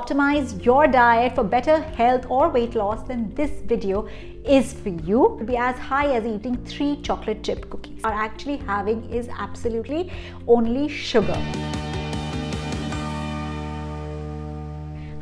optimize your diet for better health or weight loss, then this video is for you. To be as high as eating 3 chocolate chip cookies are actually having is absolutely only sugar.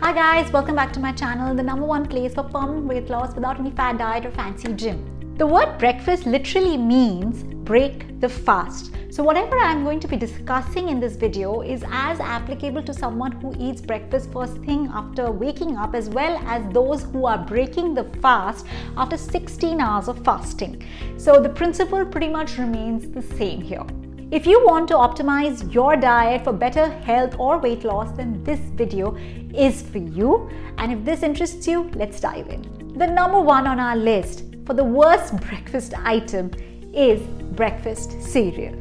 Hi guys, welcome back to my channel, the #1 place for permanent weight loss without any fad diet or fancy gym. The word breakfast literally means break the fast. So whatever I'm going to be discussing in this video is as applicable to someone who eats breakfast first thing after waking up, as well as those who are breaking the fast after 16 hours of fasting. So the principle pretty much remains the same here. If you want to optimize your diet for better health or weight loss, then this video is for you. And if this interests you, let's dive in. The #1 on our list for the worst breakfast item is breakfast cereal.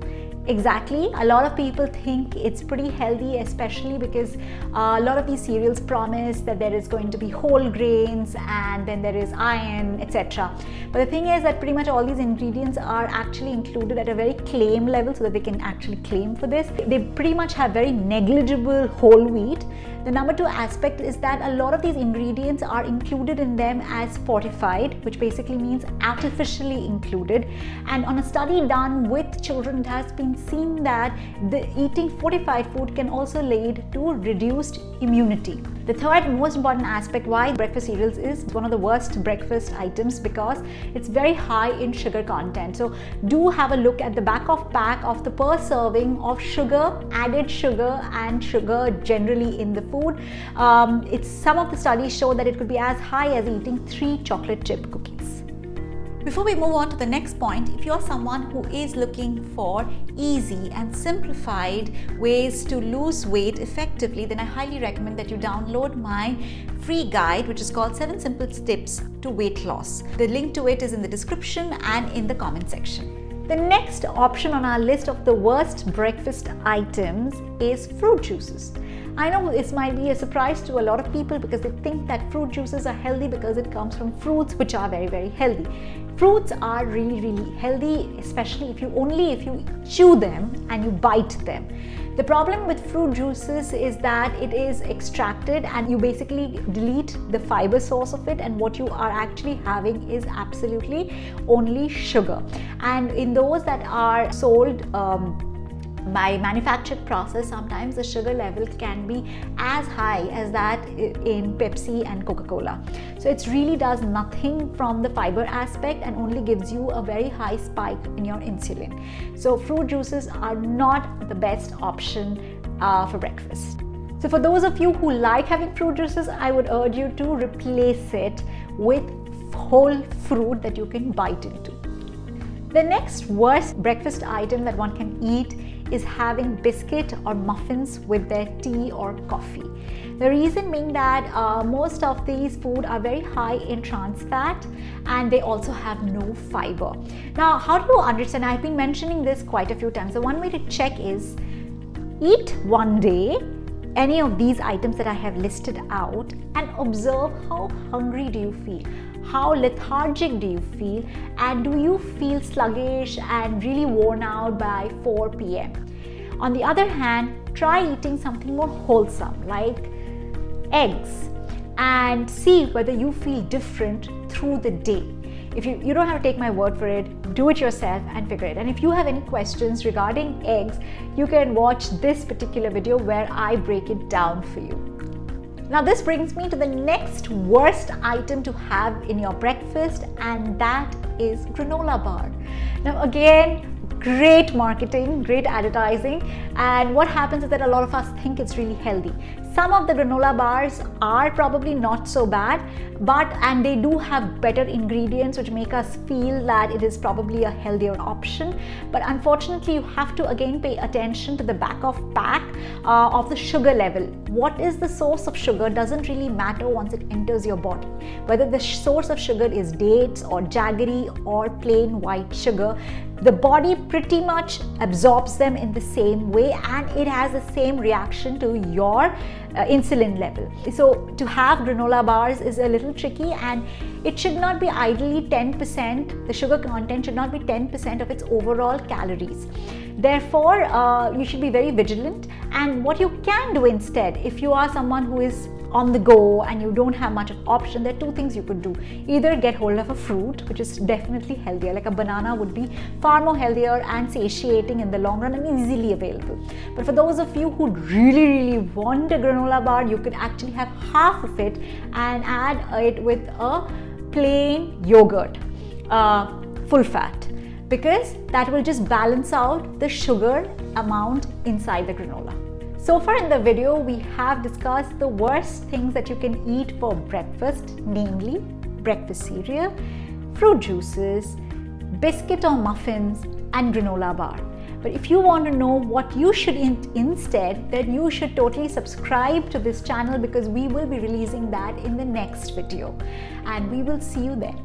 Exactly. A lot of people think it's pretty healthy, especially because a lot of these cereals promise that there is going to be whole grains and then there is iron, etc. But the thing is that pretty much all these ingredients are actually included at a very claim level so that they can actually claim for this. They pretty much have very negligible whole wheat. The #2 aspect is that a lot of these ingredients are included in them as fortified, which basically means artificially included. And on a study done with children, it has been seen that eating fortified food can also lead to reduced immunity. The third most important aspect why breakfast cereals is one of the worst breakfast items, because it's very high in sugar content. So do have a look at the back of pack of the per serving of sugar, added sugar and sugar generally in the food. Some of the studies show that it could be as high as eating 3 chocolate chip cookies. Before we move on to the next point, if you're someone who is looking for easy and simplified ways to lose weight effectively, then I highly recommend that you download my free guide, which is called 7 Simple Tips to Weight Loss. The link to it is in the description and in the comment section. The next option on our list of the worst breakfast items is fruit juices. I know this might be a surprise to a lot of people because they think that fruit juices are healthy because it comes from fruits, which are very, very healthy. Fruits are really, really healthy, especially if you chew them and you bite them. The problem with fruit juices is that it is extracted and you basically delete the fiber source of it, and what you are actually having is absolutely only sugar. And in those that are sold by manufactured process, sometimes the sugar level can be as high as that in Pepsi and Coca-Cola. So it really does nothing from the fiber aspect and only gives you a very high spike in your insulin. So fruit juices are not the best option for breakfast. So for those of you who like having fruit juices, I would urge you to replace it with whole fruit that you can bite into. The next worst breakfast item that one can eat is having biscuit or muffins with their tea or coffee. The reason being that most of these food are very high in trans fat and they also have no fiber. Now, how do you understand? I've been mentioning this quite a few times. So one way to check is eat one day any of these items that I have listed out and observe how hungry do you feel, how lethargic do you feel, and do you feel sluggish and really worn out by 4 p.m. On the other hand, try eating something more wholesome like eggs and see whether you feel different through the day. If you don't have to take my word for it, do it yourself and figure it. And if you have any questions regarding eggs, you can watch this particular video where I break it down for you. Now this brings me to the next worst item to have in your breakfast, and that is granola bar. Now again, great marketing, great advertising, and what happens is that a lot of us think it's really healthy. Some of the granola bars are probably not so bad, and they do have better ingredients which make us feel that it is probably a healthier option. But unfortunately, you have to again pay attention to the back of pack of the sugar level. What is the source of sugar doesn't really matter once it enters your body. Whether the source of sugar is dates or jaggery or plain white sugar, the body pretty much absorbs them in the same way and it has the same reaction to your insulin level. So to have granola bars is a little tricky, and it should not be ideally 10%, the sugar content should not be 10% of its overall calories. Therefore, you should be very vigilant. And what you can do instead, if you are someone who is on the go and you don't have much of option, there are two things you could do. Either get hold of a fruit, which is definitely healthier, like a banana would be far more healthier and satiating in the long run and easily available. But for those of you who really want a granola bar, you could actually have half of it and add it with a plain yogurt, full fat, because that will just balance out the sugar amount inside the granola. So far in the video, we have discussed the worst things that you can eat for breakfast, namely breakfast cereal, fruit juices, biscuit or muffins, and granola bar. But if you want to know what you should eat instead, then you should totally subscribe to this channel, because we will be releasing that in the next video, and we will see you there.